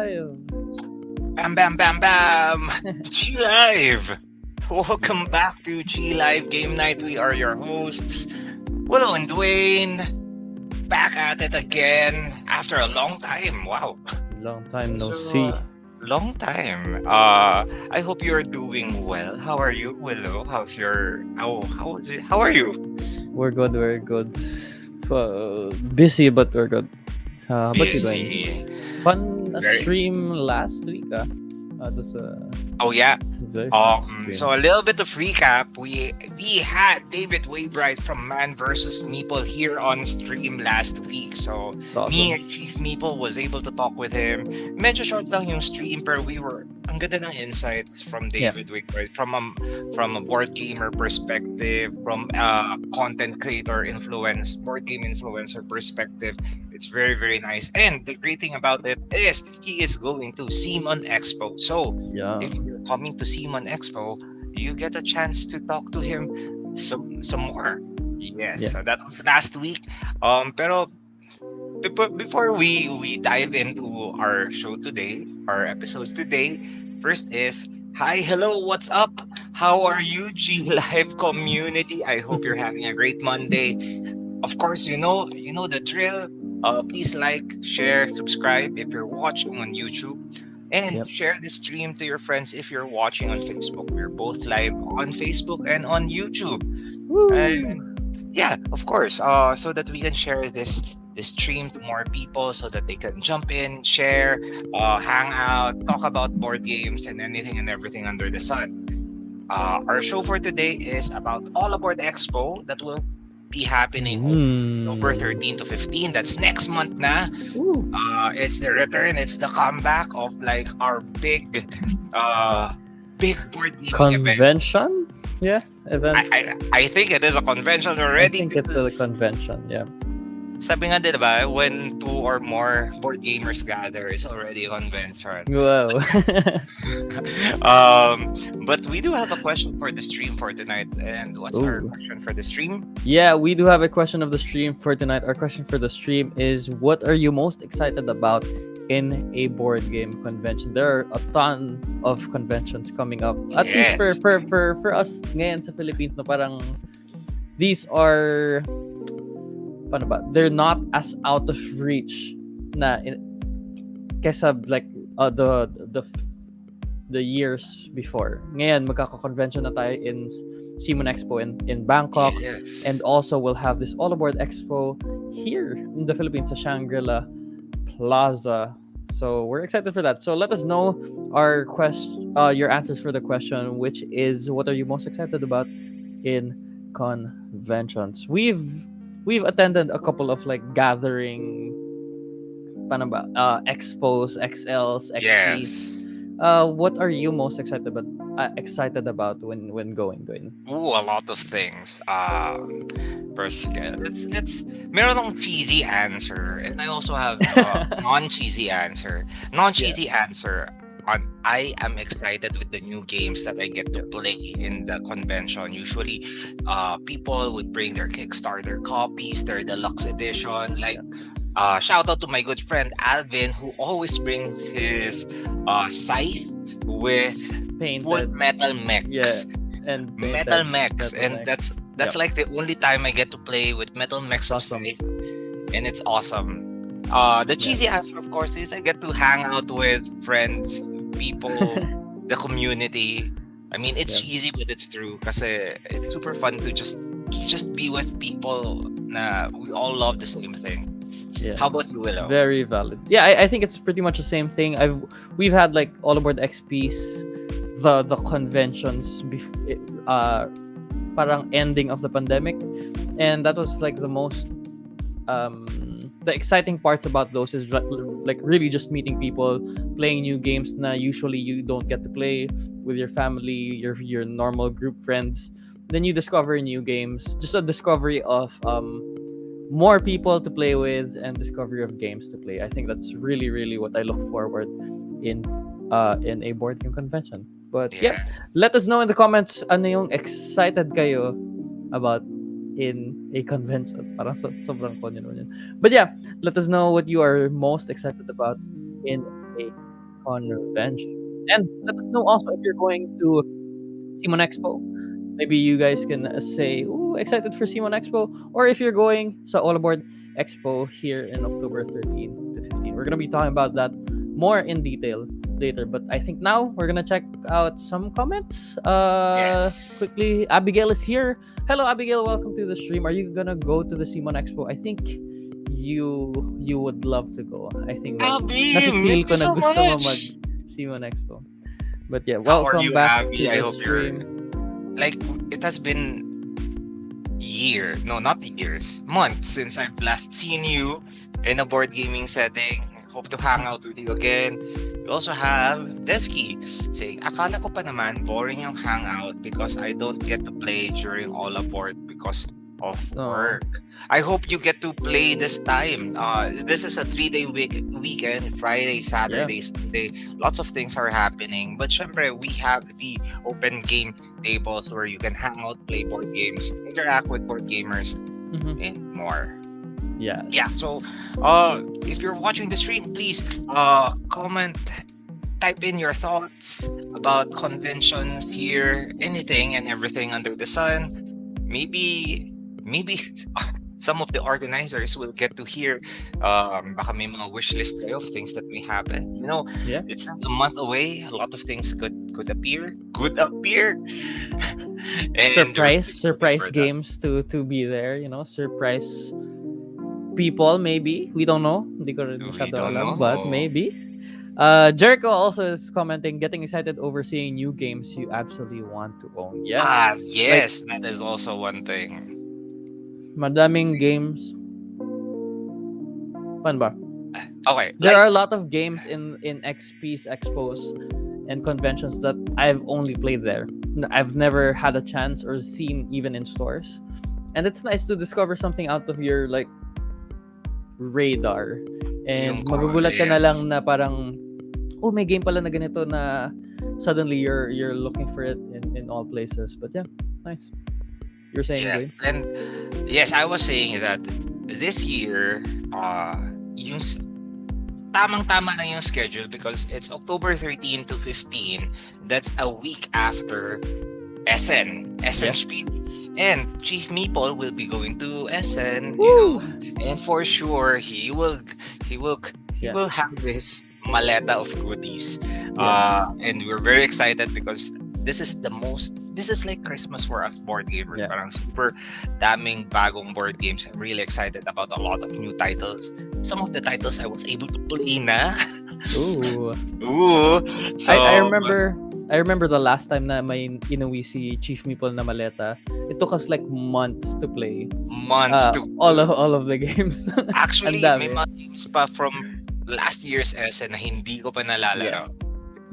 live. Bam, bam, bam, bam! G Live! Welcome back to G Live Game Night. We are your hosts, Willow and Dwayne. Back at it again after a long time. Wow. Long time no So, see. long time. I hope you're doing well. How are you, Willow? How is it? How are you? We're good, we're good. Busy, but we're good. How about you doing? Busy. Fun Very. stream last week. That's Oh yeah. very fun stream. So a little bit of recap. We had David Waybright from Man vs. Meeple here on stream last week. So It's awesome. me, Chief Meeple, was able to talk with him. Medyo short lang yung stream, pero ang ganda ng insights from David Waybright from a board gamer perspective, from a content creator board game influencer perspective. It's very, very nice. And the great thing about it is he is going to Simon Expo. So Yeah. if you're coming to Simon Expo, you get a chance to talk to him some more. Yes, so that was last week. Pero before we dive into our show today, our episode today, first is hi, hello, what's up? How are you, G Live community? I hope you're having a great Monday. Of course, you know the drill. Please like, share, subscribe if you're watching on YouTube. And share the stream to your friends if you're watching on Facebook. We're both live on Facebook and on YouTube. Woo. And yeah, of course, so that we can share this stream to more people so that they can jump in, share, hang out, talk about board games and anything and everything under the sun. Our show for today is about All Aboard Expo that will be happening October 13 to 15. That's next month na. It's the return, it's the comeback of like our big board gaming convention? event. Yeah, event. I think it is a convention already. I think it's a convention, yeah. Sabi nga din ba, when two or more board gamers gather, it's already a convention. Wow. But we do have a question for the stream for tonight. And what's our question for the stream? Yeah, we do have a question of the stream for tonight. Our question for the stream is, what are you most excited about in a board game convention? There are a ton of conventions coming up. At least for us ngayon sa Philippines, no, parang these are they're not as out of reach na kesa like the years before. Ngayon magkaka-convention na tayo in Simon Expo in Bangkok. Yes. And also we'll have this All Aboard Expo here in the Philippines sa Shangrila Plaza. So we're excited for that. So let us know your answers for the question, which is, what are you most excited about in conventions? We've attended a couple of like gathering expos, XLs, XPs. Yes. What are you most excited about when going? Ooh, a lot of things. First, let's meron akong cheesy answer, and I also have non-cheesy answer. Non-cheesy answer. I am excited with the new games that I get to play in the convention. Usually, people would bring their Kickstarter copies, their deluxe edition. Like, shout out to my good friend Alvin, who always brings his scythe with full metal mechs. Yeah, and metal mechs, and that's like the only time I get to play with metal mechs of scythe, and it's awesome. The cheesy answer, of course, is I get to hang out with friends, people, the community. I mean, it's cheesy, but it's true. Kasi it's super fun to just be with people na we all love the same thing. Yeah. How about you, Willow? Very valid. Yeah, I think it's pretty much the same thing. We've had like All Aboard XPs, the conventions, parang ending of the pandemic, and that was like the most the exciting parts about those is like really just meeting people, playing new games na usually you don't get to play with your family, your normal group friends. Then you discover new games, just a discovery of more people to play with and discovery of games to play. I think that's really, really what I look forward in a board game convention. But let us know in the comments ano yung excited kayo about in a convention. Parang sobrang konyo naman yun. But yeah, let us know what you are most excited about in a convention. And let us know also if you're going to Simon Expo. Maybe you guys can say, "Ooh, excited for Simon Expo," or if you're going sa All Aboard Expo here in October 13 to 15. We're gonna be talking about that more in detail later. But I think now we're gonna check out some comments. Yes. Quickly, Abigail is here. Hello, Abigail. Welcome to the stream. Are you gonna go to the Simon Expo? I think you would love to go. I think that Abby, miss nafe-feel you ko na so gusto mo mag much. Simon Expo. But yeah, How are welcome you, back to Abby? I the hope you're stream. like it has been no, not years, months since I've last seen you in a board gaming setting. Hope to hang out with you again. We also have Desky saying, akala ko pa naman boring yung hangout because I don't get to play during all aboard because of Oh. work. I hope you get to play this time. This is a 3-day weekend, Friday, Saturday, Sunday. Lots of things are happening. But syempre, we have the open game tables where you can hang out, play board games, interact with board gamers, Mhm. and more. Yeah. Yeah, so if you're watching the stream, please comment, type in your thoughts about conventions here, anything and everything under the sun. Maybe some of the organizers will get to hear baka may mga wish list kayo of things that may happen. Yeah. It's not a month away. A lot of things could appear. And we're just looking surprise for that. games to be there, surprise people maybe. We don't know. Hindi ko rin We masyado don't alam, but know. maybe. Jericho also is commenting, getting excited over seeing new games you absolutely want to own. Yeah. Yes, that is also one thing. Madaming games. Pan ba? Okay, There are a lot of games in XP's expos and conventions that I've only played there. I've never had a chance or seen even in stores. And it's nice to discover something out of your like radar. And Yung magugulat ka na yes. lang na parang, oh, may game pala na ganito na suddenly you're looking for it in all places. But yeah, nice. You're saying Yes, game? and yes, I was saying that this year, yung tamang-tama na yung schedule because it's October 13 to 15. That's a week after Essen Spiel. And Chief Meeple will be going to Essen, and for sure he will have this maleta of goodies. And we're very excited because this is like Christmas for us board gamers. Yeah. Parang super daming bagong board games. I'm really excited about a lot of new titles. Some of the titles I was able to play na. Ooh. So I remember the last time na may inuwi si Chief Meeple na maleta. It took us like months to play. All of the games. Actually, Ang may dami. mga games pa from last year's Essen na hindi ko pa nalalaro.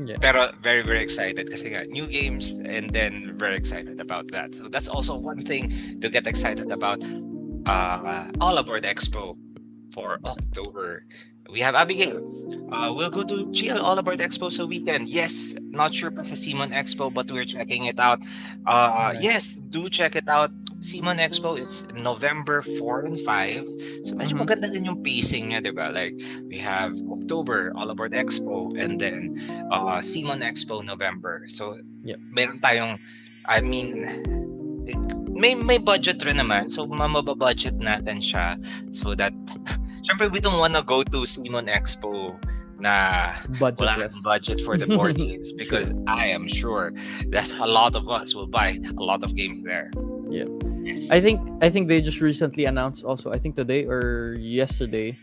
Yeah. Pero very, very excited kasi nga, new games and then very excited about that. So that's also one thing to get excited about All Aboard Expo for October. We have Abigail. We'll go to chill All Aboard Expo so weekend. Yes, not sure pa sa Simon Expo but we're checking it out. Yes, do check it out. Simon Expo, it's November 4 and 5. So medyo maganda din yung pacing niya, diba? Like, we have October, All Aboard Expo, and then Simon Expo, November. So, meron tayong, I mean, may budget rin naman. So, mababudget natin siya so that, syempre, we don't wanna go to Simon Expo na wala akong budget for the board games because I am sure that a lot of us will buy a lot of games there. Yeah. Yes. I think they just recently announced also, I think today or yesterday,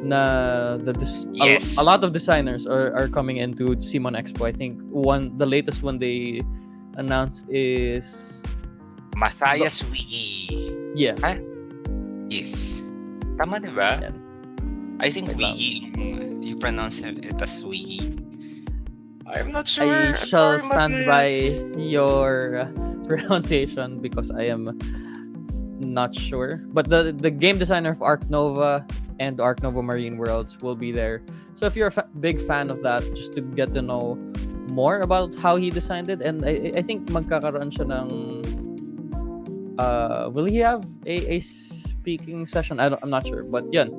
na a lot of designers are coming into Simon Expo. I think the latest one they announced is Matthias Wiggy. Yeah. Huh? Yes. Tama, diba? Yeah. I think Wiggy, you pronounce it as Wiggy. I'm not sure. I shall stand by your pronunciation because I am not sure. But the game designer of Arc Nova and Arc Nova Marine Worlds will be there. So if you're a big fan of that, just to get to know more about how he designed it, and I think magkakaroon siya ng will he have a speaking session? I'm not sure, but yun,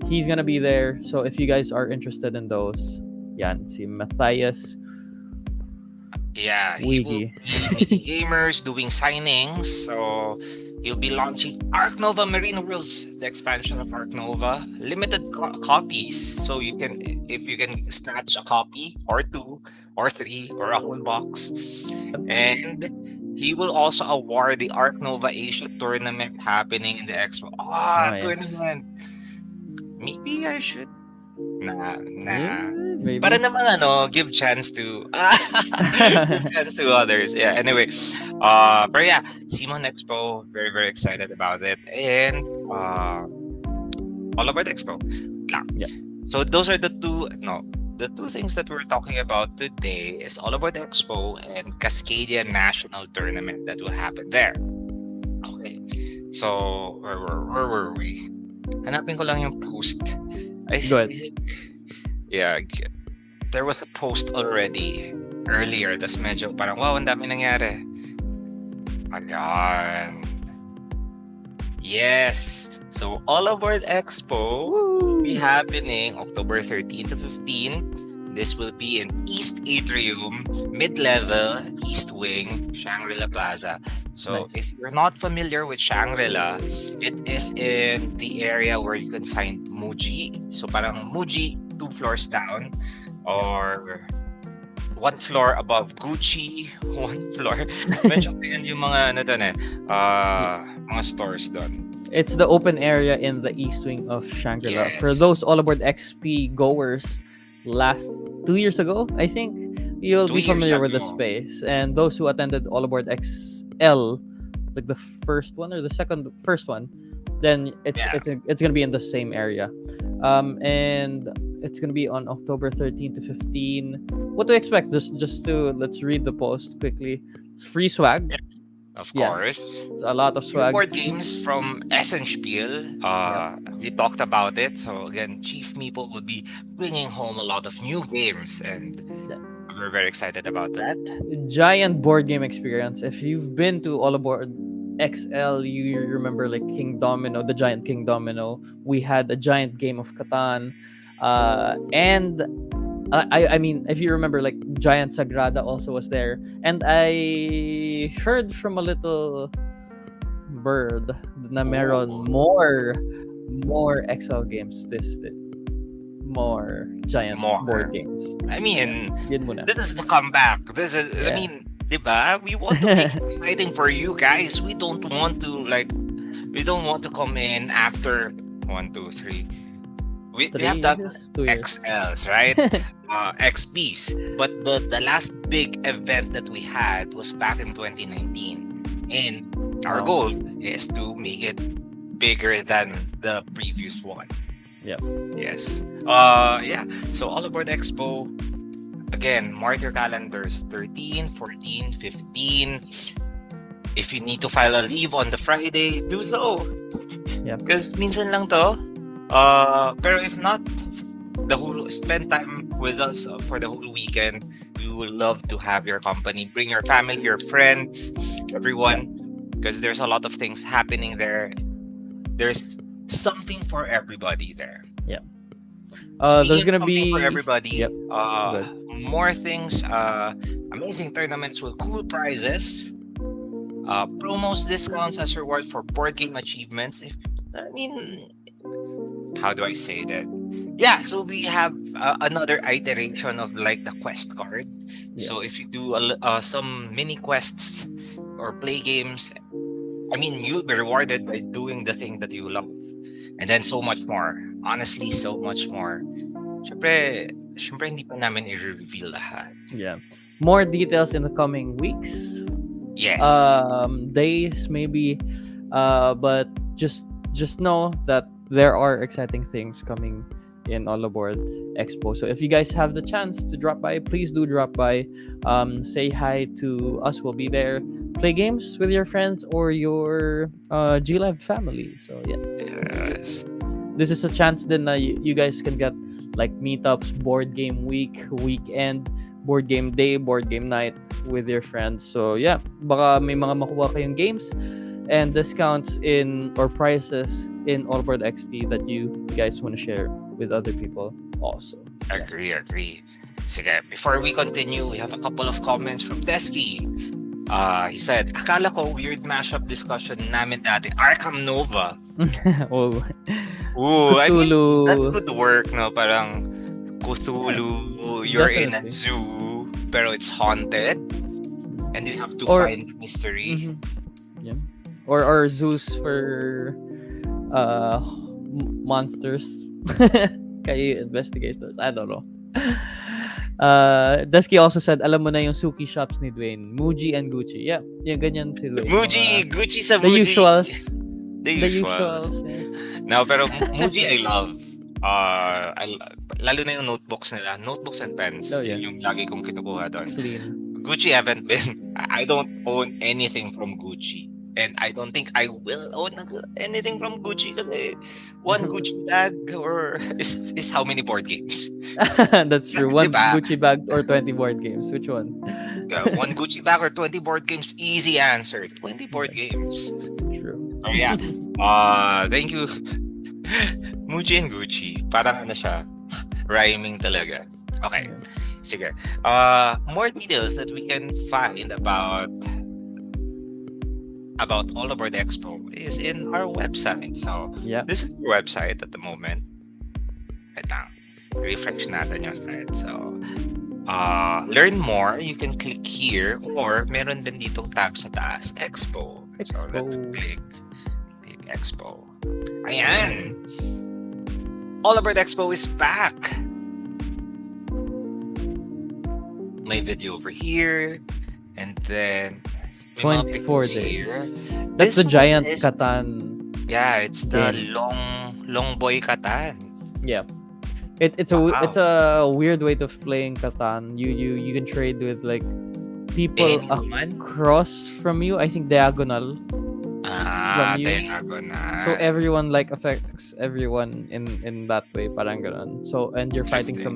he's gonna be there. So if you guys are interested in those, Yan, si Matthias Yeah, he will Wiggy. be meeting gamers, doing signings. So he'll be launching Arc Nova Marine Worlds, the expansion of Arc Nova, limited copies. So you can, if you can snatch a copy or two or three or a whole box, and he will also award the Arc Nova Asia tournament happening in the Expo. Oh, Ah, yes. tournament. Maybe I should. Nah, Yeah, nah. Para maybe. naman give chance to give chance to others. Yeah. Anyway, but yeah, Simon Expo, very very excited about it, and all about Expo. Lang. Yeah. So those are the two. No, the two things that we're talking about today is all about Expo and Cascadia National Tournament that will happen there. Okay. So where were we? Hanapin ko lang yung post. I Go ahead. think, yeah, there was a post already earlier. Tas medyo parang, wow, ang dami nangyari. Ayan. Yes. So, All Aboard Expo will be happening October 13 to 15. This will be in East Atrium, mid-level, East Wing, Shangrila Plaza. So, Nice. if you're not familiar with Shangrila, it is in the area where you can find Muji. So, parang Muji, 2 floors down, or 1 floor above Gucci, 1 floor. Medyo yan yung mga ano dun mga stores dun. It's the open area in the east wing of Shangri-La. For Yes. those All Aboard XP goers, last 2 years ago, I think, you'll 2 be years familiar with the ago. space. And those who attended All Aboard XL, like the first one or the first one, then Yeah. it's gonna be in the same area. And it's gonna be on October 13 to 15. What to expect? Just to let's read the post quickly. It's free swag. Yeah. Of Yeah. course. It's a lot of New swag. board games from Essen Spiel. We talked about it. So again, Chief Meeple will be bringing home a lot of new games, and we're very excited about that. Giant board game experience. If you've been to All Aboard XL, you remember like King Domino, the giant King Domino. We had a giant game of Catan, and I mean, if you remember, like Giant Sagrada also was there, and I heard from a little bird na meron Ooh. more XL games more giant More. board games. I mean, Yun muna. this is the comeback. This is, I Yeah. mean, diba? We want to make it exciting for you guys. We don't want to come in after 1, 2, 3. We have done 2 years. XLs, right? XPs. But the last big event that we had was back in 2019. And our Wow. goal is to make it bigger than the previous one. Yep. Yes. Yeah. So All Aboard Expo. Again, mark your calendars 13, 14, 15. If you need to file a leave on the Friday, do so. Yep. Because minsan lang to. Pero if not, spend time with us for the whole weekend. We would love to have your company. Bring your family, your friends, everyone, because there's a lot of things happening there. There's something for everybody there. There's Speaking of gonna something be for everybody. Yep. Good. More things. Amazing tournaments with cool prizes. Promos, discounts as reward for board game achievements. How do I say that? Yeah, so we have another iteration of like the quest card. Yeah. So if you do some mini quests or play games, you'll be rewarded by doing the thing that you love. And then so much more. Honestly, so much more. Syempre hindi pa namin i-reveal lahat. Yeah. More details in the coming weeks. Yes. Days maybe. But just know that there are exciting things coming in All Aboard Expo. So if you guys have the chance to drop by, please do drop by. Say hi to us. We'll be there. Play games with your friends or your Glive family. So yeah. Yes. This is a chance then you guys can get like meetups, board game week, weekend, board game day, board game night with your friends. So yeah, baka may mga makuha kayong games and discounts in or prices in All Aboard XP that you guys want to share with other people also. Agree. Sige, before we continue, we have a couple of comments from Desky. He said, akala ko weird mashup discussion namin dati. Arkham Nova. Oh, Ooh, I mean, that Cthulhu. could work, no? Parang Cthulhu, you're in a Definitely. zoo, pero it's haunted. And you have to Or find mystery. yeah. Or zoos for monsters. Kayo investigators. I don't know. Dusky also said, alam mo na yung Suki shops ni Dwayne. Muji and Gucci. Yeah, yung ganyan si Dwayne. Muji, Gucci sa The Muji. usuals. The The usuals. Yeah. No, pero Muji I love. Lalo na yung notebooks nila. Notebooks and pens. Oh, yeah. Yun yung lagi kong kinukuha doon. Clean. Gucci haven't been. I don't own anything from Gucci. And I don't think I will own anything from Gucci kasi one Gucci bag is how many board games? That's true. One Diba? Gucci bag or 20 board games. Which one? One Gucci bag or 20 board games? Easy answer. 20 board games. True. So yeah. Thank you. Muji and Gucci. Parang ano siya. Rhyming talaga. Okay. Sige. More details that we can find about All About Expo is in our website. So, Yeah. this is our website at the moment. Wait lang. Refresh natin yung site. So, learn more. You can click here or meron din ditong tab sa taas. Expo. So, let's click Expo. Ayan! All About Expo is back! May video over here. And then, may mga 24 pictures days. here. That's This the giant one is- Catan. Yeah, it's the game. long boy Catan. Yeah. It's Wow. a weird way of playing Catan. You can trade with like people Anyone? across from you. I think diagonal. from you. Diagonal. So everyone like affects everyone in that way, parang ganon. So and you're fighting from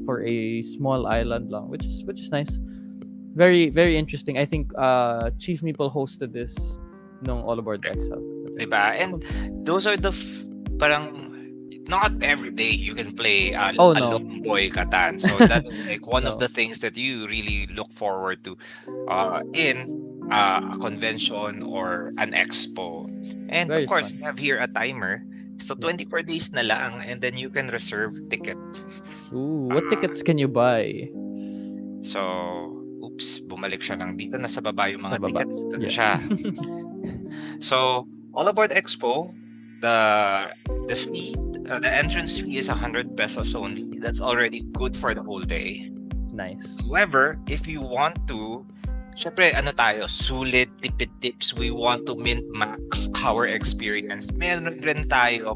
for a small island lang, which is nice. Very very interesting. I think Chief Meeple hosted this nung All Aboard Exile. Diba? And those are the parang not every day you can play a no. long boy Catan. So that is like one of the things that you really look forward to in a convention or an expo. And Very of course, fun. you have here a timer. So 24 days na lang and then you can reserve tickets. Ooh, what tickets can you buy? So, oops, bumalik siya lang dito. Nasa baba yung mga Sa baba. tickets. Ito Yeah. siya. So, All Aboard Expo, the fee, the entrance fee is 100 pesos only. That's already good for the whole day. Nice. However, if you want to, syempre, tayo, sulit, tipid tips, we want to min-max our experience. Meron rin tayo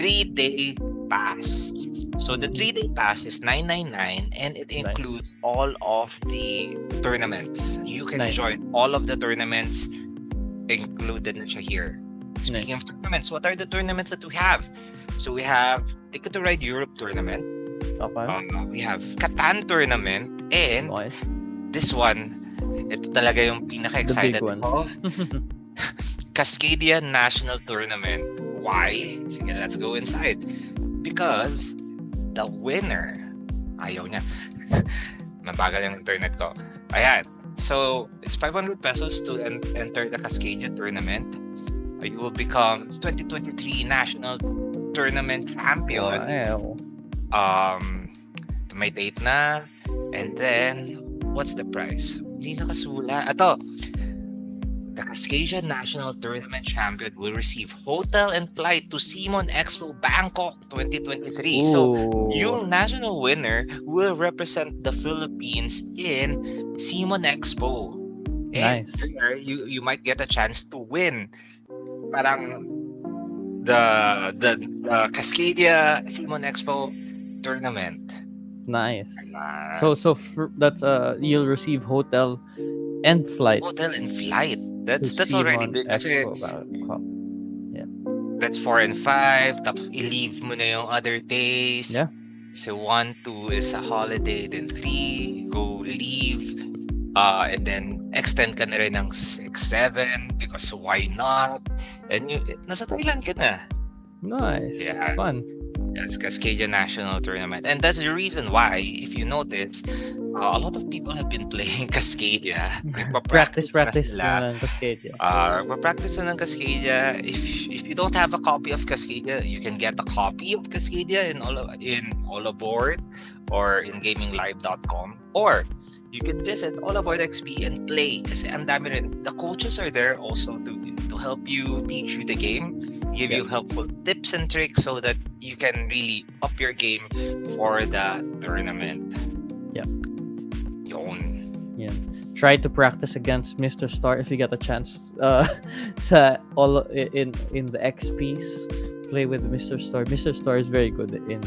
3-day pass. So the 3-day pass is 999 and it includes all of the tournaments. You can join all of the tournaments included na siya here. Speaking of tournaments, what are the tournaments that we have? So we have Ticket to Ride Europe tournament. Okay. We have Catan tournament and this one, ito talaga yung pinaka-excited ko. Cascadia National Tournament. Why? Sige, let's go inside. Because the winner, ayaw niya. Mabagal yung internet ko. Ayan. So, it's 500 pesos to enter the Cascadia tournament. You will become 2023 National Tournament Champion. Wow. May date na. And then, what's the price? Hindi nakasula. Ito, the Cascadia National Tournament Champion will receive hotel and flight to Simon Expo Bangkok 2023. Ooh. So, yung national winner will represent the Philippines in Simon Expo. And Nice. there, you might get a chance to win. Parang the Cascadia Simon Expo tournament. Nice. So that's you'll receive hotel and flight. Hotel and flight. That's already big. Kasi that's 4 and 5. Tapos i-leave mo na yung other days. Yeah. So 1, 2 is a holiday. Then 3, go leave. And then extend ka na rin ng 6, 7 because why not? And nasa Thailand ka na. Nice. Yeah. Fun. Yes, Cascadia National Tournament. And that's the reason why, if you notice, a lot of people have been playing Cascadia. Practice, Nagpa-practice na practice sila. na ng Cascadia. Nagpa-practice na ng Cascadia. If you don't have a copy of Cascadia, you can get a copy of Cascadia in all aboard or in gaminglive.com, or you can visit All Aboard XP and play kasi ang dami rin. The coaches are there also to help you, teach you the game, give you helpful tips and tricks so that you can really up your game for the tournament. Yeah. Yun. Yeah. Try to practice against Mr. Star if you get a chance. Sa all in the XPs, play with Mr. Star. Mr. Star is very good in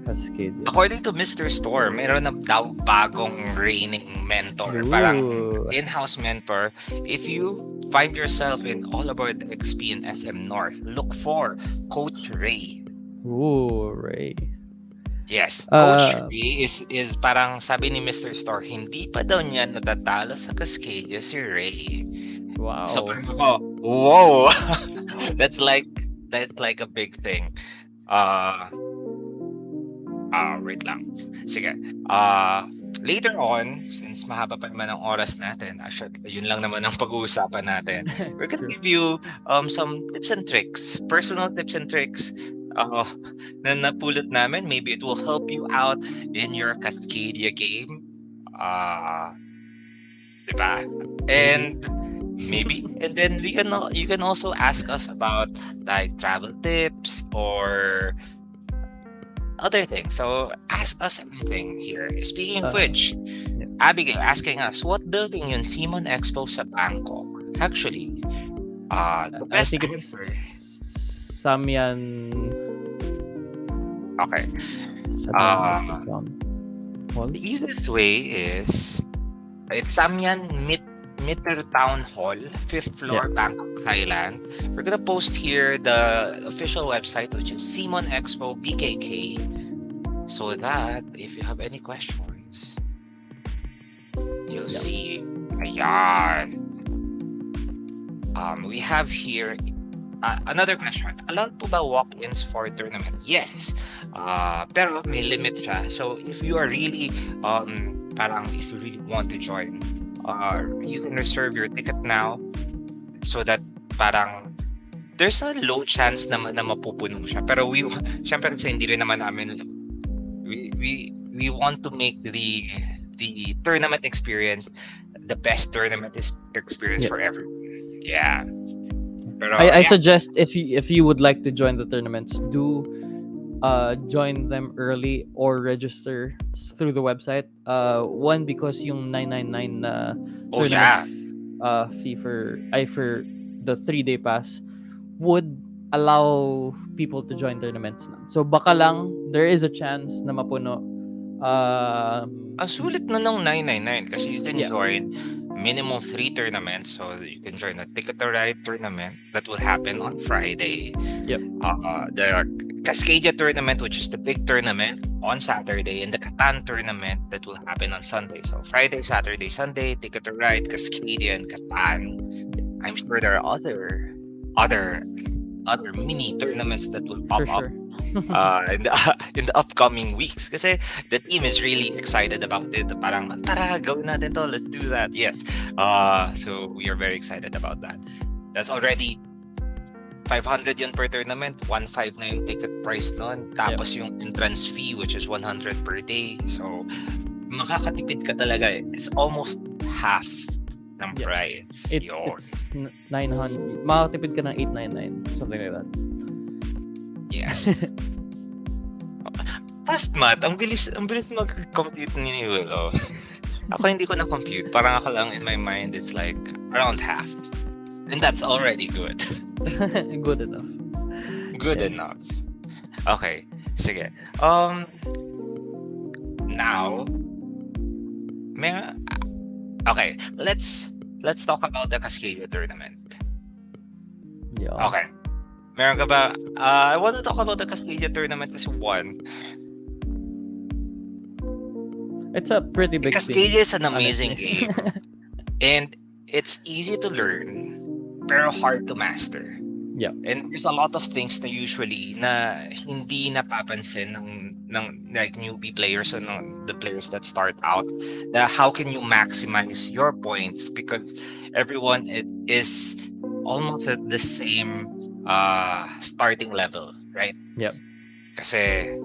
Cascadia. According to Mr. Store, meron na daw bagong reigning mentor. Parang in-house mentor. If you find yourself in All Aboard XP in SM North, look for Coach Ray. Ooh, Ray. Yes, Coach Ray is parang sabi ni Mr. Store, hindi pa daw niya natatalo sa Cascadia si Ray. Wow. So, whoa. that's like a big thing. Wait lang. Sige. Later on, since mahaba pa naman ang oras natin, actually, yun lang naman ang pag-uusapan natin. We're gonna give you some tips and tricks, personal tips and tricks na napulot namin. Maybe it will help you out in your Cascadia game. Diba? And maybe, and then you can also ask us about like travel tips or other things. So ask us everything here. Speaking of which, Abigail asking us, what building yun Simon Expo sa Bangkok? Actually, the best I think answer. Samyan. Okay. The easiest way is it's Samyan Midtown Hall, 5th floor, Bangkok, Thailand. We're gonna post here the official website, which is Simon Expo BKK, so that if you have any questions, you'll see. Ayan. We have here another question. Allowed po ba walk-ins for tournament? Yes. Pero may limit siya. So if you are really if you really want to join, you can reserve your ticket now so that parang there's a low chance na mapupuno siya. Pero syempre kasi hindi rin naman namin we want to make the tournament experience the best tournament experience for everyone. Yeah. Pero, I suggest if you would like to join the tournaments, do join them early or register through the website. One, because yung 999 na tournament fee for the 3-day pass would allow people to join tournaments na. So baka lang there is a chance na mapuno. Ang sulit na ng 999 kasi you can join minimum 3 tournaments. So you can join a Ticket to Ride tournament that will happen on Friday. The Cascadia tournament, which is the big tournament, on Saturday, and the Catan tournament that will happen on Sunday. So Friday, Saturday, Sunday, Ticket to Ride, Cascadia, and Catan. I'm sure there are other mini tournaments that will pop up in the upcoming weeks. Kasi the team is really excited about it. Parang, tara, gawin natin to. Let's do that. Yes. So we are very excited about that. That's already 500 yun per tournament. 159 yung ticket price nun. Tapos yung entrance fee, which is 100 per day. So makakatipid ka talaga. It's almost half ng price. It's 900. Makakatipid ka ng 899. Something like that. Yes. Fast math. Ang bilis mag-compute ni Willow. Ako hindi ko na-compute. Parang ako lang in my mind, it's like around half. And that's already good. Good enough. Good enough. Okay. Sige. Now, okay, let's talk about the Cascadia tournament. Yeah. Okay. Meron ka ba? I want to talk about the Cascadia tournament kasi one. It's a pretty big Cascadia is an amazing game. And it's easy to learn, pero hard to master. Yeah. And there's a lot of things na usually na hindi napapansin ng like newbie players or the players that start out. Na how can you maximize your points because everyone is almost at the same starting level, right? Yep. Kasi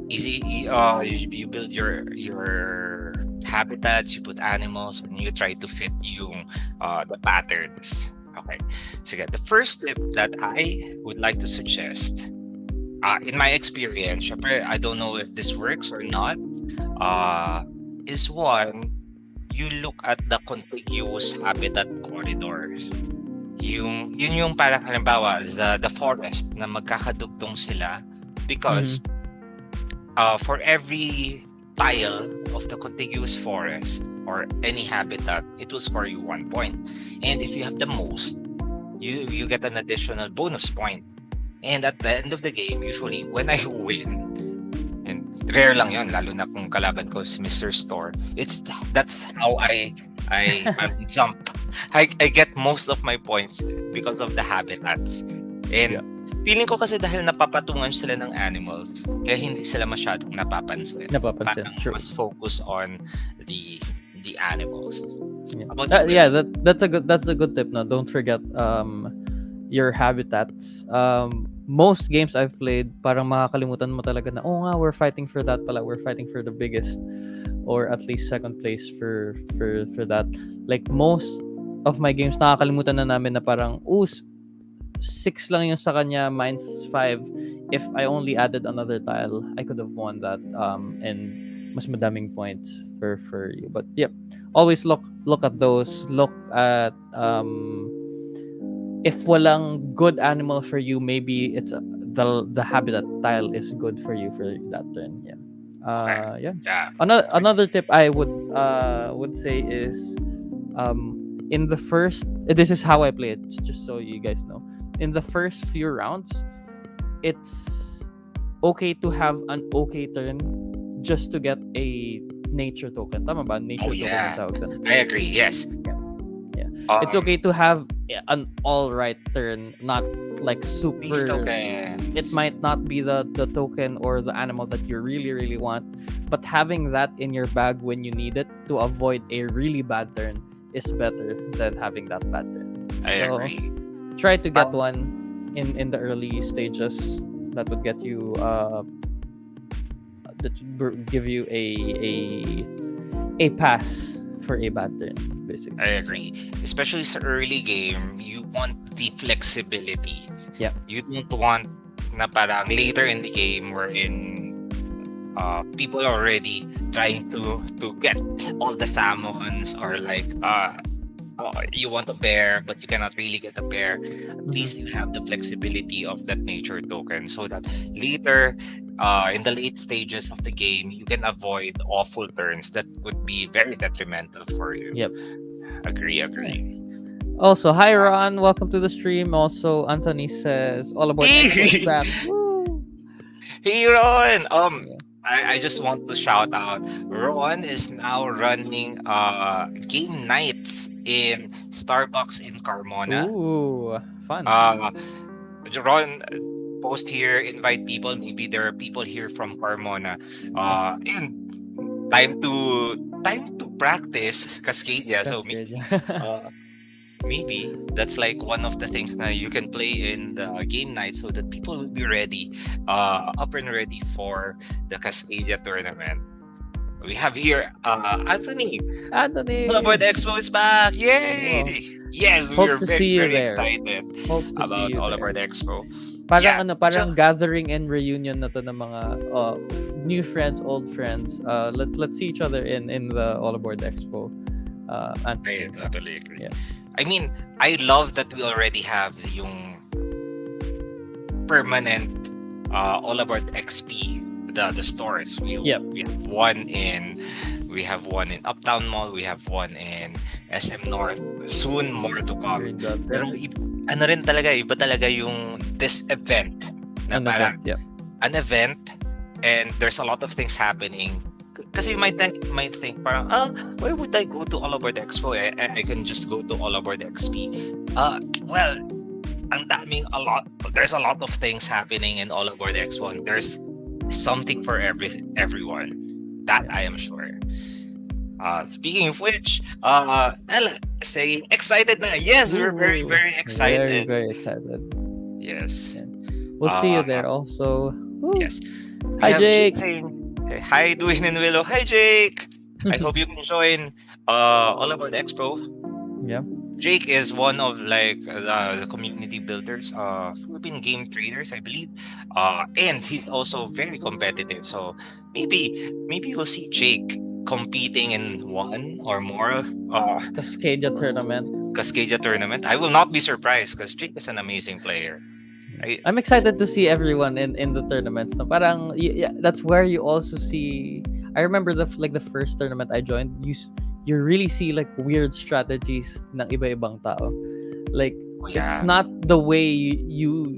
you build your habitats, you put animals, and you try to fit yung the patterns. Okay. So the first tip that I would like to suggest, in my experience, syempre, I don't know if this works or not, is one, you look at the contiguous habitat corridors. Yun yung parang halimbawa, the forest na magkakadugtong sila because for every tile of the contiguous forest or any habitat, it will score you 1 point. And if you have the most, you get an additional bonus point. And at the end of the game, usually when I win, and rare lang yon, lalo na kung kalaban ko si Mr. Store, that's how I jump. I get most of my points because of the habitats. And feeling ko kasi dahil napapatungan sila ng animals, kaya hindi sila masyadong napapansin. Parang True. mas focus on the animals. Yeah. That's a good tip. No, don't forget your habitats. Most games I've played, parang makakalimutan mo talaga na, oh nga, we're fighting for that pala. We're fighting for the biggest or at least second place for that. Like most of my games, nakakalimutan na namin na parang, 6 lang yung sa kanya, mine's 5. If I only added another tile, I could have won that and mas madaming points for you. But yep, always look at those. Look at if walang good animal for you, maybe it's the habitat tile is good for you for that turn. Yeah. Another tip I would say is in the first, this is how I play it, just so you guys know. In the first few rounds, it's okay to have an okay turn just to get a nature token. Tama ba? Nature token ang tawag doon. I agree, yes. Yeah. It's okay to have an alright turn, not like super. It might not be the token or the animal that you really, really want, but having that in your bag when you need it to avoid a really bad turn is better than having that bad turn. I agree. Try to get one in the early stages that would get you that would give you a pass for a bad turn, basically. I agree. Especially sa early game, you want the flexibility. Yeah. You don't want na parang later in the game wherein people are already trying to get all the salmons or like you want a bear but you cannot really get a bear. At least you have the flexibility of that nature token so that later in the late stages of the game you can avoid awful turns that would be very detrimental for you. Yep. Agree. Also, hi Ron, welcome to the stream. Also, Anthony says all about back. Hey Ron, I just want to shout out. Ron is now running game nights in Starbucks in Carmona. Ooh, fun. Ron, post here, invite people. Maybe there are people here from Carmona. And time to practice Cascadia. So maybe that's like one of the things that you can play in the game night so that people will be ready, up and ready for the Cascadia tournament. We have here Anthony. All Aboard EXPO is back! Yay! Wow. Yes, we're very excited about All Aboard EXPO. Parang gathering and reunion na to ng mga new friends, old friends. Let's see each other in the All Aboard EXPO. I totally agree. Yeah. I mean, I love that we already have yung permanent All Aboard XP, the stores. We have one in Uptown Mall, we have one in SM North. Soon more to come. Pero iba talaga yung this event na parang an event and there's a lot of things happening. Kasi you might think parang, why would I go to All Aboard EXPO? I can just go to All Aboard XP. Well, there's a lot of things happening in All Aboard Expo, and there's something for everyone. That I am sure. Speaking of which, Ella saying excited na. Yes, we're very, Ooh, very very, excited. very excited. Yes. Yeah. We'll see you Uh, there also. Woo. yes. We Hi, have Jake Jake. saying, "Hey, hi, Dwayne and Willow. Hi, Jake. I hope you can join All About Expo." Yeah. Jake is one of like the community builders, Philippine game traders, I believe. And he's also very competitive. So maybe we'll see Jake competing in one or more Cascadia tournament. Cascadia tournament. I will not be surprised because Jake is an amazing player. Right? I'm excited to see everyone in the tournaments. No? Parang yeah, that's where you also see. I remember the first tournament I joined. You really see like weird strategies ng iba-ibang tao. Like Oh it's yeah. not the way you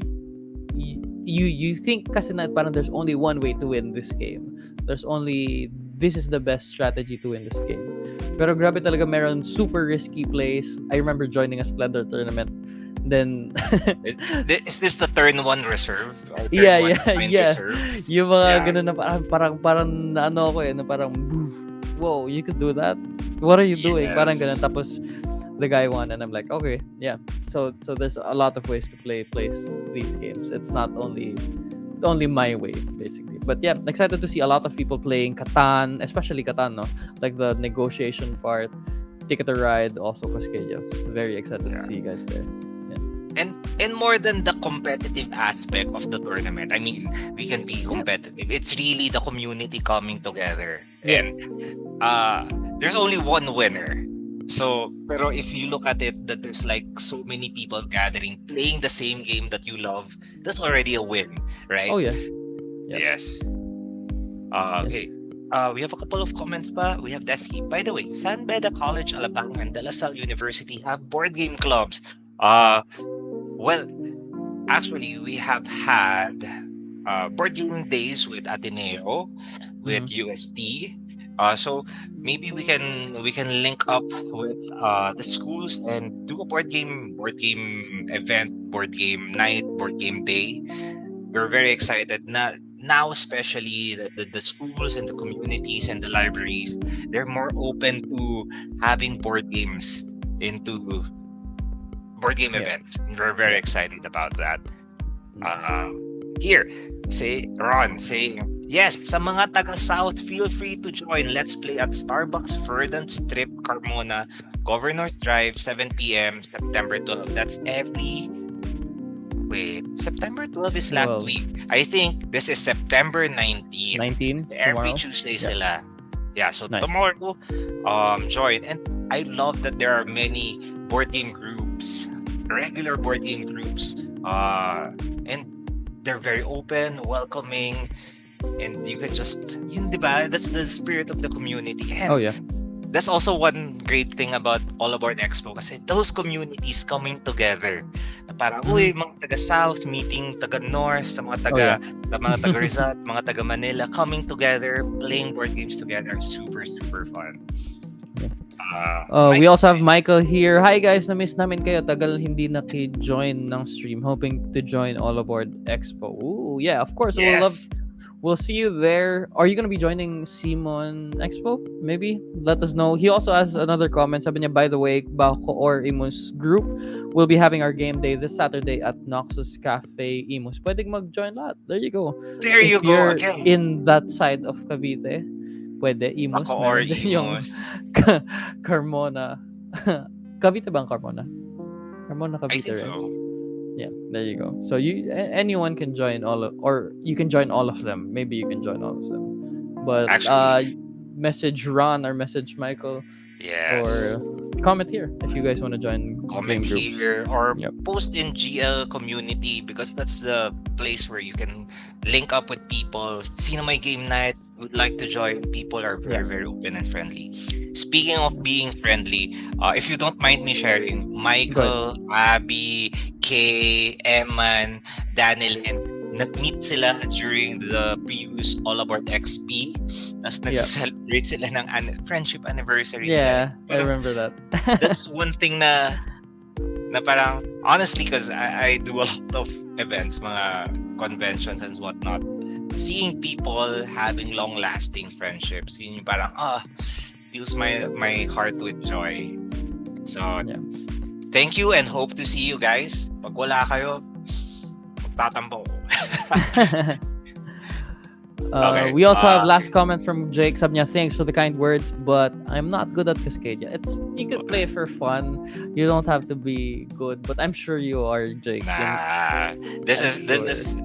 think kasi na parang there's only one way to win this game. This is the best strategy to win this game. Pero grabe talaga meron super risky plays. I remember joining a Splendor tournament. Then Is this the turn one reserve? Or turn yeah, one yeah, points yeah. reserve? Yung mga Yeah. ganun na parang ano ako na parang whoa, you could do that? What are you doing? Parang ganun. Yes. Tapos the guy won and I'm like, okay, yeah. So there's a lot of ways to play these games. It's not only my way basically. But yeah, excited to see a lot of people playing Catan, especially Catan, no? Like the negotiation part, Ticket to Ride, also Cascadia. Very excited to see you guys there. And more than the competitive aspect of the tournament, I mean, we can be competitive. It's really the community coming together. Yeah. And there's only one winner. So, pero if you look at it, that there's like so many people gathering, playing the same game that you love, that's already a win, right? Oh yeah. Yep. Yes. Okay. We have a couple of comments pa. We have Desky. By the way, San Beda College, Alabang, and De La Salle University have board game clubs. Well, actually, we have had board game days with Ateneo, with UST. So maybe we can link up with the schools and do a board game event, board game night, board game day. We're very excited now, especially the schools and the communities and the libraries. They're more open to having board games into board game events. We're very excited about that. Here, Ron saying, yes, sa mga taga-South, feel free to join. Let's play at Starbucks, Verdant Strip, Carmona, Governor's Drive, 7 p.m., September 12. That's September 12 is last week. I think this is September 19. 19? Every Tomorrow? Tuesday sila. Yeah, so Nice. tomorrow, join. And I love that there are many board game groups, regular board game groups, and they're very open, welcoming, and you can just, diba? That's the spirit of the community. And Oh yeah. that's also one great thing about All Aboard Expo kasi those communities coming together. Na parang, mga taga-South meeting taga-North, sa mga taga Rizal, mga taga Manila, coming together, playing board games together. Super, super fun. We also have Michael here. Hi guys, na-miss namin kayo. Tagal hindi naki-join ng stream. Hoping to join All Aboard Expo. Ooh, yeah, of course. Yes. We'll see you there. Are you gonna be joining Simon Expo? Maybe? Let us know. He also has another comment. Sabi niya, by the way, Bako or Imus group will be having our game day this Saturday at Noxus Cafe Imus. Pwedeng mag-join lahat. There you go. There you If go you're again. in that side of Cavite, pwede. Imus. Bako or Meron din yung Imus. Carmona. Cavite ba ang Carmona? Carmona, I Cavite, think right? so. Yeah, there you go. So anyone can join or you can join all of them. Maybe you can join all of them. But Actually, message Ron or message Michael yes. or comment here if you guys want to join Comment game groups. here or Yep. post in GL community because that's the place where you can link up with people. Sino may game night would like to join. People are very, very open and friendly. Speaking of being friendly, if you don't mind me sharing, Michael, Abby, Kay, Eman, Danilyn, nag-meet sila during the previous All Aboard XP. Tapos nag-celebrate sila ng friendship anniversary. Yeah, nila. I remember that. That's one thing na parang honestly, because I do a lot of events, mga conventions and whatnot. Seeing people having long-lasting friendships, yun yung parang fills my heart with joy. So Yeah. thank you and hope to see you guys. Pag wala kayo, magtatampo ko. Okay. We also have last comment from Jake. Sabi niya, thanks for the kind words, but I'm not good at Cascadia. You could play for fun. You don't have to be good, but I'm sure you are, Jake. Nah, this I'm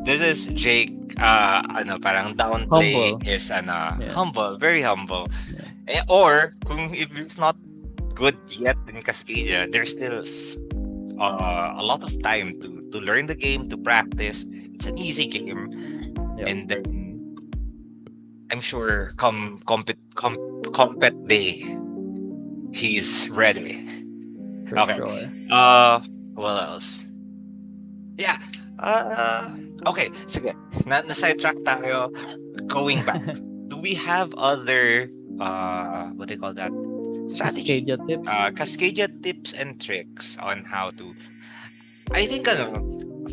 is Jake. Parang Humble. downplaying his Yeah. humble, very humble. Yeah. Or kung if it's not good yet in Cascadia, there's still a lot of time to learn the game, to practice. It's an easy game, Yep. and then I'm sure come compet day, he's ready. For Okay. sure. What else? Yeah. Okay. Sige. Na-sidetrack tayo. Going back. Do we have other what do you call that? Strategy. Cascadia tips. Cascadia tips and tricks on how to. I think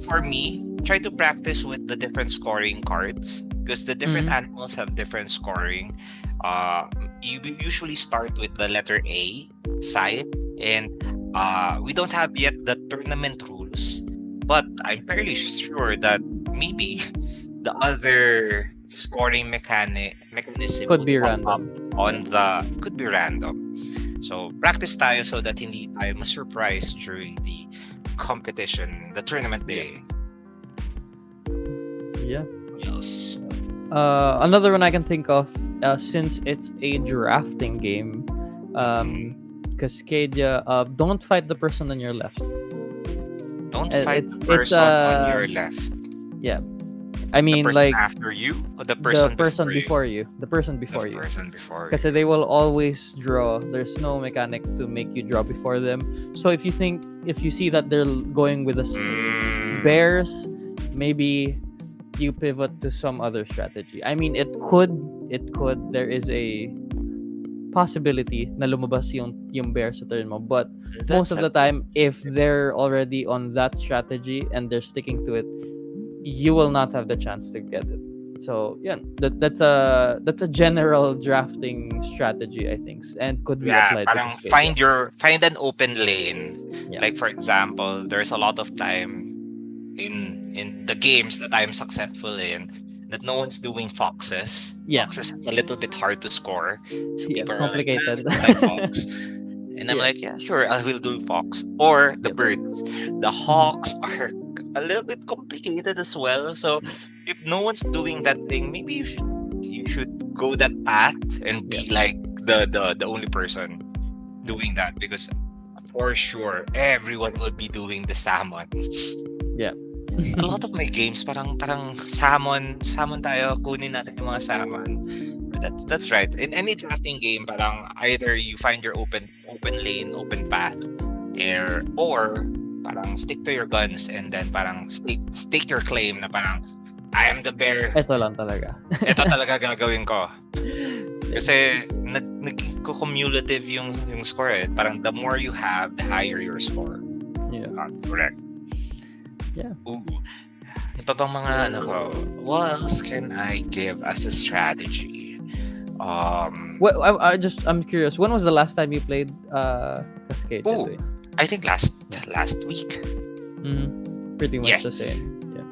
for me, try to practice with the different scoring cards because the different animals have different scoring. You usually start with the letter A side, and we don't have yet the tournament rules, but I'm fairly sure that maybe the other scoring mechanism Could would be pop up random. on the could be random. So practice tayo so that hindi tayo ma-surprise during the competition, the tournament day. Yeah. What else? Another one I can think of, since it's a drafting game, Cascadia, don't fight the person on your left. Don't Uh, fight it's- the it's, person on your left. Yeah. I The mean, person like after you or the the person person before you? before you. The person before The you. person before Because you. they will always draw. There's no mechanic to make you draw before them. So if you see that they're going with the bears, maybe you pivot to some other strategy. I mean, it could. There is a possibility na lumabas yung bear sa turn mo. But most of the time, if they're already on that strategy and they're sticking to it, you will not have the chance to get it. So yeah, that's a general drafting strategy, I think, and could be applied to parang Cascadia. find an open lane. Yeah. Like for example, there's a lot of time in the games that I'm successful in that no one's doing foxes. Yeah. Foxes is a little bit hard to score. So Yeah, people are like, nah, complicated. I don't like fox. And I'm Yeah. like, yeah, sure, I will do fox. Or the Yep. birds. The hawks are a little bit complicated as well. So if no one's doing that thing, maybe you should go that path and be like the only person doing that, because for sure everyone will be doing the salmon. Yeah. A lot of my games parang salmon tayo, kunin natin yung mga salmon. That's right. In any drafting game, parang either you find your open lane, open path, or parang stick to your guns and then parang stake your claim na parang I am the bear. Ito lang talaga. Ito talaga gagawin ko. Kasi nag-cumulative yung score eh. Parang the more you have, the higher your score. Yeah. That's correct. Yeah. Ooh. Ano pa bang mga what else can I give as a strategy? Well, I'm curious. When was the last time you played Cascadia? I think last week. Pretty much the same. Yeah.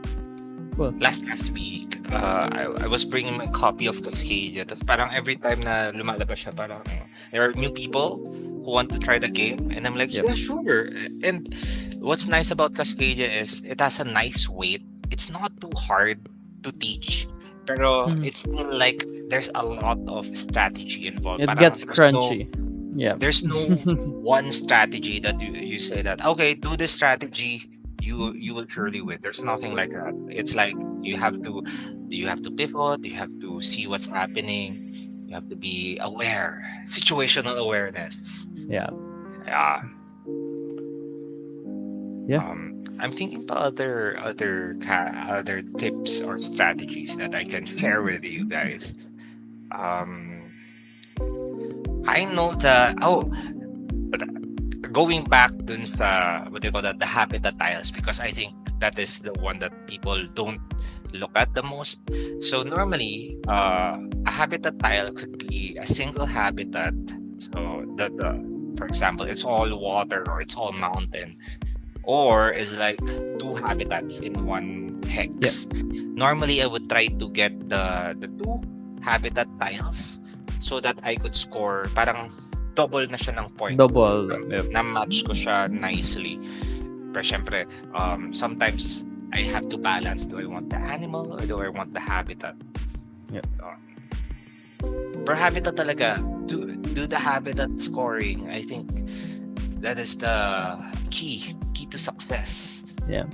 Well, last week, I was bringing my copy of Cascadia. Tapos parang every time na lumalabas siya, parang there are new people who want to try the game, and I'm like, yeah, sure. And what's nice about Cascadia is it has a nice weight. It's not too hard to teach, pero it's still like there's a lot of strategy involved. It gets crunchy. There's no one strategy that you say that okay, do this strategy, you will surely win. There's nothing like that. It's like you have to pivot, you have to see what's happening, you have to be aware, situational awareness. Yeah. I'm thinking about other tips or strategies that I can share with you guys. I know that going back dun sa, what do you call that, the habitat tiles, because I think that is the one that people don't look at the most. So normally, a habitat tile could be a single habitat. So the for example, it's all water or it's all mountain, or is like two habitats in one Yeah. hex. Normally, I would try to get the two habitat tiles so that I could score parang double na siya ng point. Double. Yep. Na-match ko siya nicely. Pero syempre, sometimes I have to balance. Do I want the animal or do I want the habitat? Yep. Per habitat talaga, do the habitat scoring. I think that is the key to success. Yeah.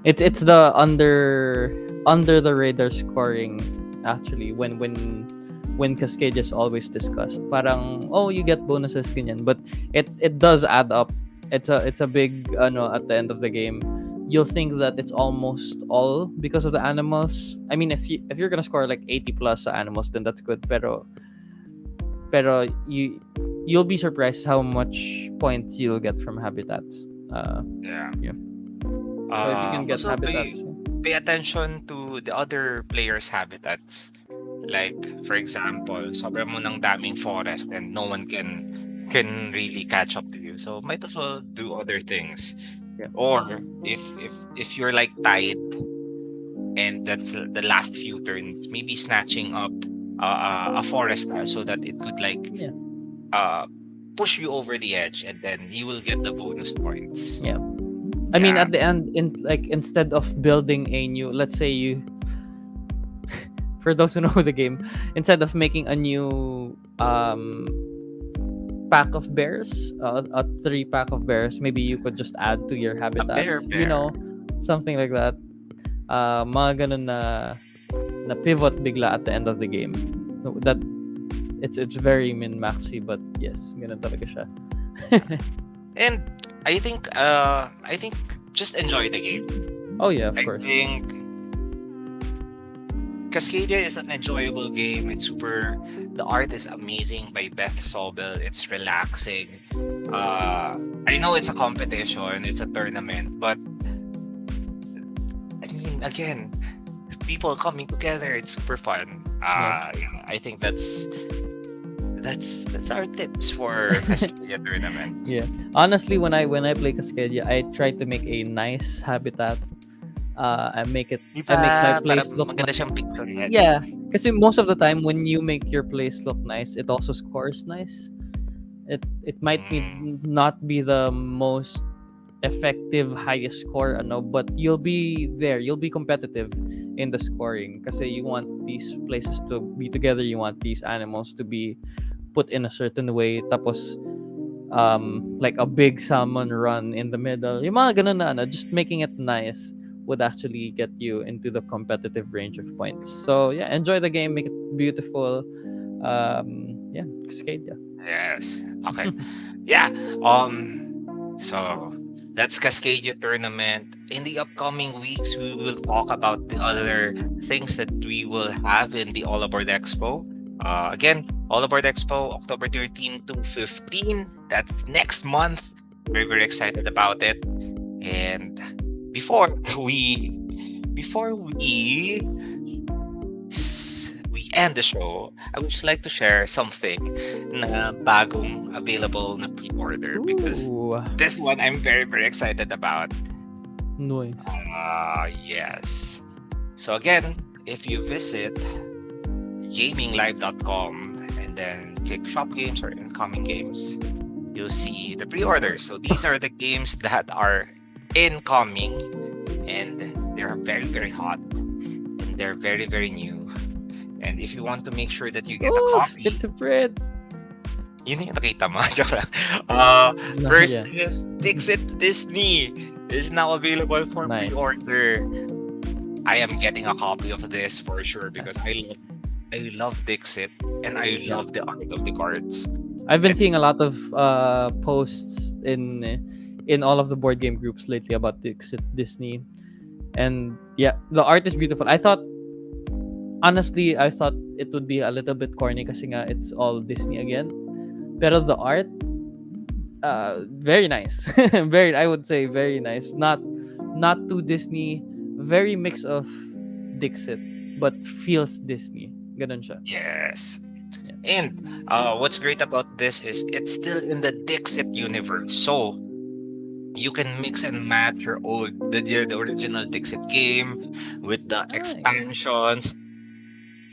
It's the under the radar scoring actually when Cascadia is always discussed. Parang you get bonuses ganyan, but it does add up. It's a big at the end of the game. You'll think that it's almost all because of the animals. I mean, if you're gonna score like 80 plus animals, then that's good. Pero you'll be surprised how much points you'll get from habitats. Yeah. So if you can get Also habitats, pay attention to the other players' habitats. Like, for example, sobrang mo ng daming forest and no one can really catch up to you. So might as well do other things. Yeah. Or if you're like tied and that's the last few turns, maybe snatching up a forest so that it could like push you over the edge, and then you will get the bonus points. Yeah. I mean, at the end, instead of building a new, let's say you, for those who know the game, instead of making a new pack of bears, a 3-pack of bears, maybe you could just add to your habitats. Bear. Something like that. Mga ganun na pivot bigla at the end of the game. That it's very min-maxy, but yes, ganun talaga siya. And I think just enjoy the game. Oh yeah, of course. I think Cascadia is an enjoyable game. It's the art is amazing by Beth Sobel. It's relaxing. I know it's a competition, it's a tournament, but I mean, again, people coming together, it's super fun. I think that's our tips for Cascadia tournament. Yeah. Honestly, when I play Cascadia, I try to make a nice habitat. I make my place look maganda siyang pixel. Yeah, kasi most of the time when you make your place look nice, it also scores nice. It might not be the most effective highest score, but you'll be there. You'll be competitive in the scoring kasi you want these places to be together. You want these animals to be put in a certain way. Tapos like a big salmon run in the middle. Yung mga ganun na just making it nice would actually get you into the competitive range of points. So yeah, enjoy the game, make it beautiful. Cascadia. Yes. Okay. Yeah. So that's Cascadia tournament. In the upcoming weeks, we will talk about the other things that we will have in the All Aboard Expo. Again, All Aboard Expo, October 13 to 15. That's next month. Very, very excited about it. And before we end the show, I would just like to share something na bagong available na pre-order, because this one I'm very, very excited about. Nice. Yes. So again, if you visit gaminglive.com and then click shop games or incoming games, you'll see the pre-orders. So these are the games that are incoming, and they're very, very hot, and they're very, very new. And if you want to make sure that you get a copy, get to print. Yun yung nakita mo. Joke lang. First is Dixit Disney is now available for pre-order. I am getting a copy of this for sure because I love Dixit and I love the art of the cards. I've been seeing a lot of posts in all of the board game groups lately about Dixit Disney, and yeah, the art is beautiful. Honestly, I thought it would be a little bit corny kasi nga it's all Disney again. Pero the art, very nice. Very, I would say very nice. Not too Disney. Very mix of Dixit, but feels Disney. Ganun siya. Yes. Yeah. And what's great about this is it's still in the Dixit universe. So you can mix and match your old the original Dixit game with the Nice. expansions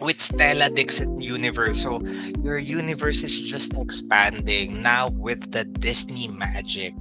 with Stella Dixit universe. So your universe is just expanding now with the Disney magic.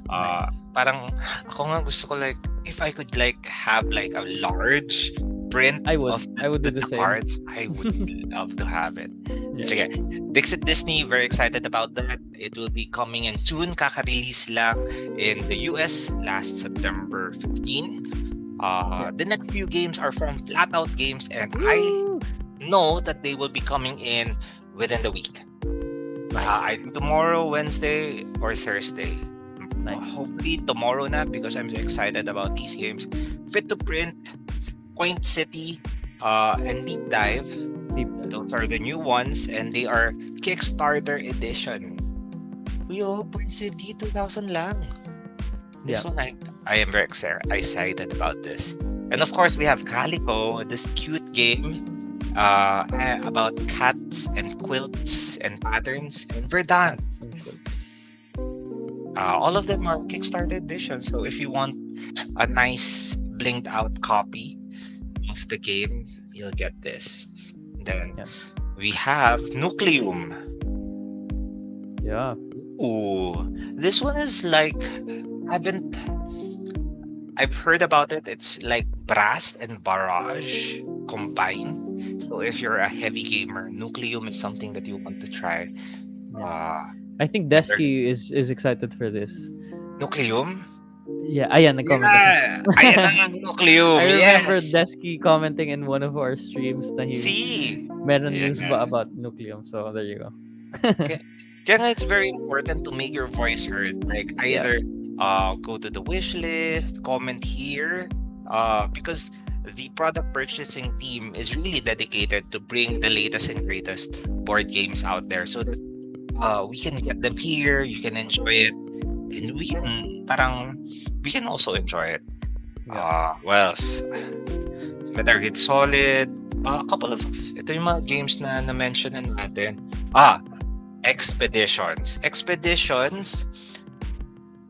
Nice. Parang ako nga gusto ko like if I could like have like a large print I would. of I would do the the same. cards, I would love to have it. Yeah. So yeah, Dixit Disney, very excited about that. It will be coming in soon. Kaka-release lang in the US last September 15. Yeah. The next few games are from Flatout Games, and I Woo! know that they will be coming in within the week. I Nice. think tomorrow, Wednesday, or Thursday. Nice. Hopefully tomorrow na because I'm excited about these games. Fit to Print, Point City, and Deep Dive. Deep dive. Those are the new ones, and they are Kickstarter edition. Yo, Point City 2000 lang. This Yeah. one I am very excited about this. And of course we have Calico, this cute game about cats and quilts and patterns, and Verdant. All of them are Kickstarter edition. So if you want a nice blinged out copy of the game, you'll get this. Then Yeah. we have Nucleum. Yeah. Ooh, this one is like haven't I've heard about it. It's like Brass and Barrage combined. So if you're a heavy gamer, Nucleum is something that you want to try. Uh, I think whether Desky is excited for this. Nucleum? Yeah, ayan, nag-comment na siya. Yeah! Ayan na nga, Nucleum! I remember Yes! Desky commenting in one of our streams na See? meron Yeah. news ba about Nucleum. So, there you go. Kaya nga it's very important to make your voice heard. Like Yeah. either go to the wish list, comment here, because the product purchasing team is really dedicated to bring the latest and greatest board games out there so that we can get them here, you can enjoy it, and we can also enjoy it. Well, Metal Gear Solid, a couple of ito yung mga games na na-mention na natin. Expeditions,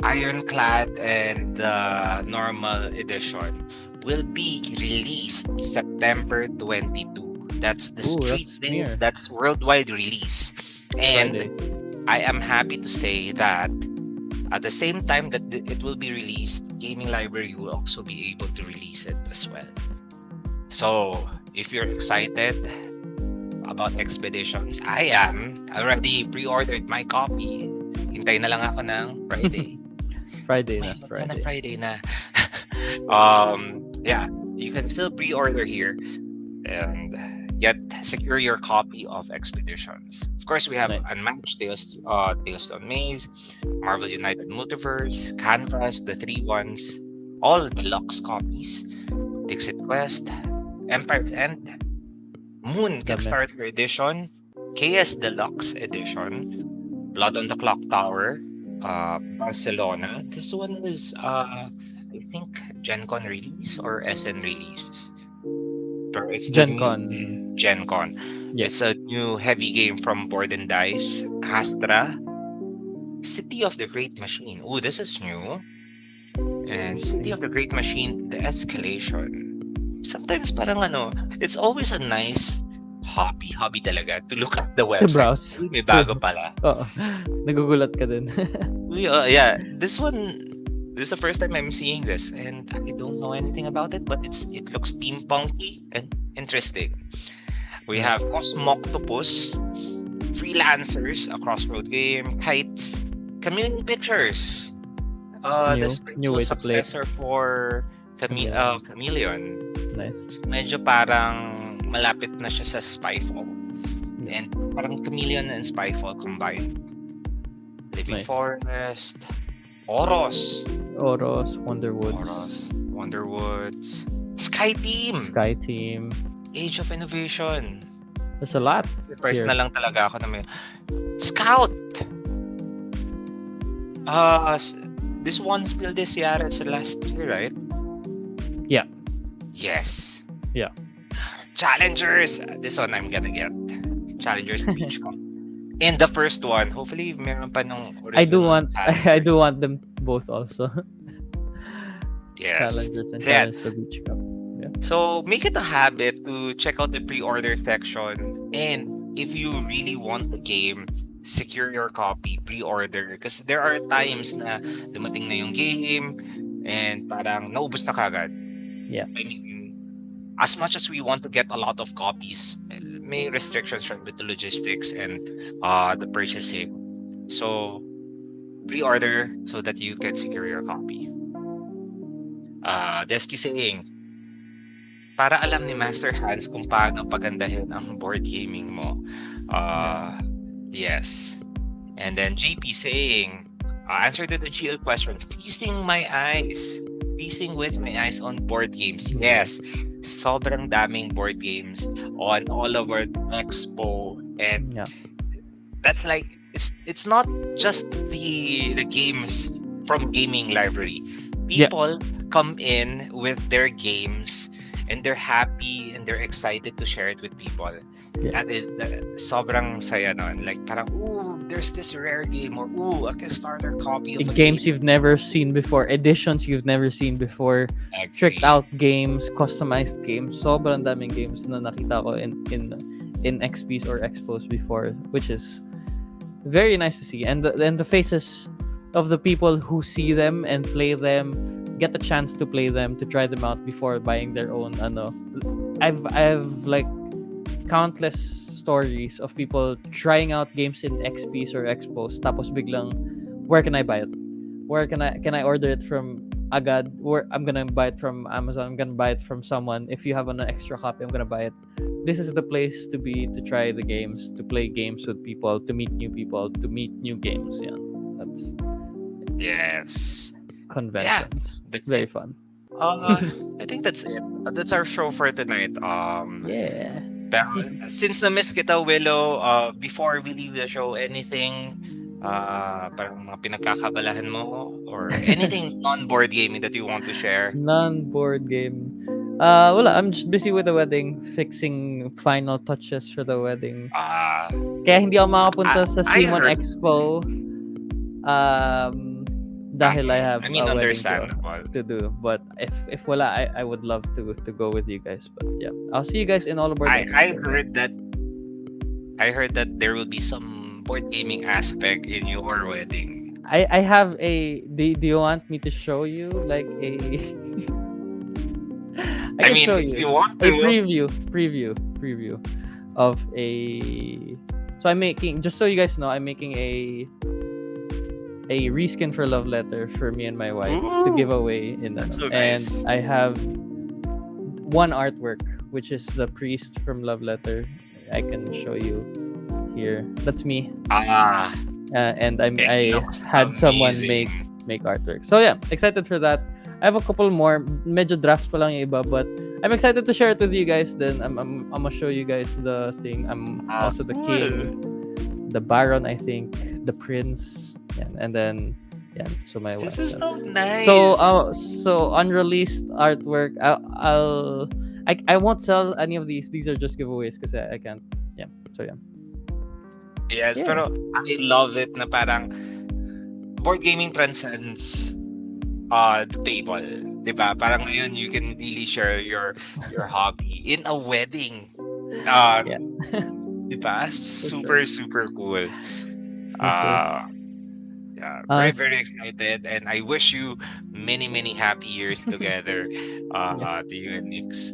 Ironclad and the normal edition will be released September 22. That's the street that's date. near. That's worldwide release. And Friday. I am happy to say that at the same time that it will be released, Gaming Library will also be able to release it as well. So if you're excited about Expeditions, I am. I already pre-ordered my copy. Hintay na lang ako ng Friday. Friday na. Sana Friday. Friday na. Yeah, you can still pre-order here and secure your copy of Expeditions. Of course, we have Nice. Unmatched Tales on Maze, Marvel United Multiverse, Canvas, the 3 ones, all deluxe copies, Dixit Quest, Empire's End, Moon Kickstarter Edition, KS Deluxe Edition, Blood on the Clock Tower, Barcelona. This one is I think Gen Con release or Essen release. But it's the new Gen Con. Yes. It's a new heavy game from Board and Dice. Astra, City of the Great Machine. Oh, this is new. And City of the Great Machine, The Escalation. Sometimes parang it's always a nice hobby talaga to look at the website. To browse. Uy, may bago pala. Oo. Nagugulat ka din. Yeah, this is the first time I'm seeing this, and I don't know anything about it, but it looks steampunky and interesting. We have Cosmoctopus, Freelancers, a Crossroad game, Kites, Chameleon Pictures, the spiritual successor for Chameleon. Nice. Medyo parang malapit na siya sa Spyfall. And parang Chameleon and Spyfall combined. Living Forest, Oros, Wonderwoods, Sky Team, Age of Innovation. There's a lot. First na lang talaga ako na may Scout. S- this one Spiel des Jahres last year, right? Yeah. Yes. Yeah. Challengers. This one I'm gonna get. Challengers Beach Cup. In the first one, hopefully meron pa nung I do original want I do challengers. want them both also. Yes. Challengers and So yeah, Challenge the Beach Cup. Yeah. so make it a habit to check out the pre-order section. And if you really want the game, secure your copy, pre-order. Because there are times na dumating na yung game and parang naubos na kagad. Yeah. I mean, as much as we want to get a lot of copies, may restrictions right with the logistics and the purchasing. So pre-order so that you can secure your copy. Deski saying, para alam ni Master Hans kung paano pagandahin ang board gaming mo. Yes. And then JP saying, answer to the GL question, feasting my eyes. Feasting with my eyes on board games. Yes. Sobrang daming board games on all over Expo. And Yeah. that's like, it's not just the games from gaming library. Yeah. People come in with their games and they're happy and they're excited to share it with people. Yeah. That is sobrang saya nun. Like parang, ooh, there's this rare game, or ooh, a Kickstarter copy of a Games game. you've never seen before, editions you've never seen before, tricked out games, customized games. Sobrang daming games na nakita ko in XPs or expos before, which is very nice to see. And the faces of the people who see them and play them, get the chance to play them, to try them out before buying their own. I've like countless stories of people trying out games in XPs or expos. Tapos biglang, where can I buy it? Where can I order it from agad? Or I'm gonna buy it from Amazon. I'm gonna buy it from someone. If you have an extra copy, I'm gonna buy it. This is the place to be, to try the games, to play games with people, to meet new people, to meet new games. Yeah, that's Yes. conventions. That's Very it. fun. I think that's it. That's our show for tonight. Yeah. Pero since na-miss kita, Willow, before we leave the show, anything parang mga pinagkakabalahan mo or anything non-board gaming that you want to share? Non-board game. Wala, I'm just busy with the wedding, fixing final touches for the wedding. Kaya hindi ako makapunta sa I Simon heard- Expo. Dahil I have I mean, a wedding understandable. to do. But if wala, I would love to go with you guys. But yeah, I'll see you guys in all aboard. I heard that there will be some board gaming aspect in your wedding. I have a. Do you want me to show you like a? I can show if you you want a to. preview of a. So I'm making, just so you guys know, I'm making a reskin for Love Letter for me and my wife to give away in That's so and nice. I have one artwork, which is the priest from Love Letter. I can show you here. That's me. And I had someone make artwork. So yeah, excited for that. I have a couple more. Medyo drafts pa lang yung iba, but I'm excited to share it with you guys. Then I'm gonna show you guys the thing. I'm also the king, the baron, I think, the prince, and then yeah. So my wife. This is so nice. So unreleased artwork. I won't sell any of these. These are just giveaways because I can't. Yeah. So yeah. Yes, Yeah. pero I love it na parang board gaming transcends the table. Diba? Parang ngayon you can really share your hobby in a wedding. Yeah. Diba? Super cool. For sure. Yeah, very, very excited, and I wish you many happy years together. To you and Nix.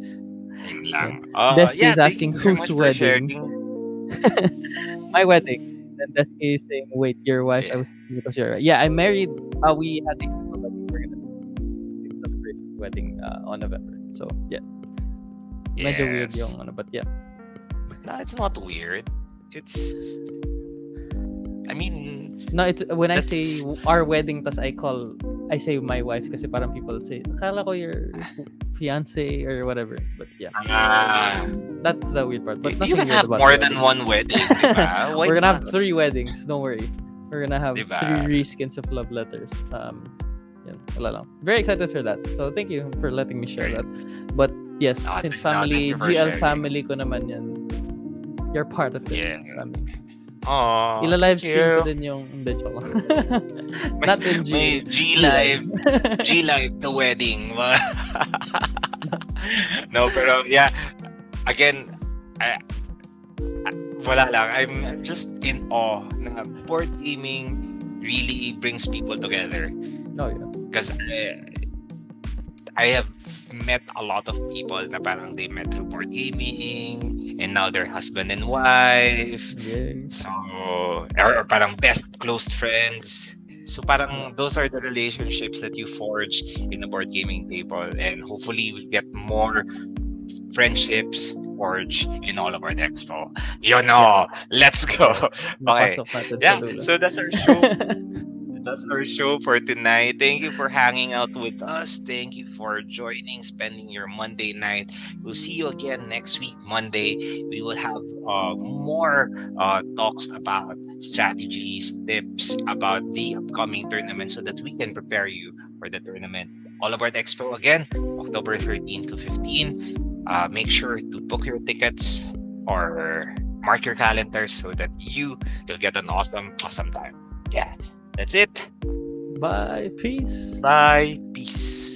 Yun lang. Desky is thank asking you very whose much for wedding. sharing. My wedding. Then Desky is saying, "Wait, your wife?" Yeah. I was thinking because you're right. Yeah, I married. We had a simple wedding. We're gonna celebrate the wedding on November. So yeah, medyo weird Yes. yung but yeah. No, it's not weird. It's, I mean, No, it's when I say That's- our wedding, tas I say my wife kasi parang people say, akala ko your fiance or whatever. But yeah, that's the weird part. But you nothing can weird have about more the than wedding. one wedding, diba? Why We're gonna have not? 3 weddings. Don't worry. We're gonna have Diba? 3 reskins of love letters. Yun, wala lang. Very excited for that. So thank you for letting me share that. But yes, since Thank family, you for GL sharing. family ko naman yan. You're part of it. Yeah. Family. Oh, Ila-live thank stream ko you. din yung... Hindi, joke lang. Not in May G G-Live. G-Live, the wedding. No, pero yeah, again, wala lang. I'm just in awe na board gaming really brings people together. Oh, yeah. Because I have met a lot of people na parang they met through board gaming and now they're husband and wife. Yay. So, or parang best close friends. So parang those are the relationships that you forge in a board gaming table, and hopefully we get more friendships forged in all of our expo. You know, let's go. Okay. Napasok natin sa Yeah, lula. so that's our show. That's our show for tonight. Thank you for hanging out with us. Thank you for joining, spending your Monday night. We'll see you again next week, Monday. We will have more talks about strategies, tips about the upcoming tournament so that we can prepare you for the tournament. All Aboard Expo again, October 13 to 15. Make sure to book your tickets or mark your calendars so that you'll get an awesome time. Yeah. That's it. Bye. Peace. Bye. Peace.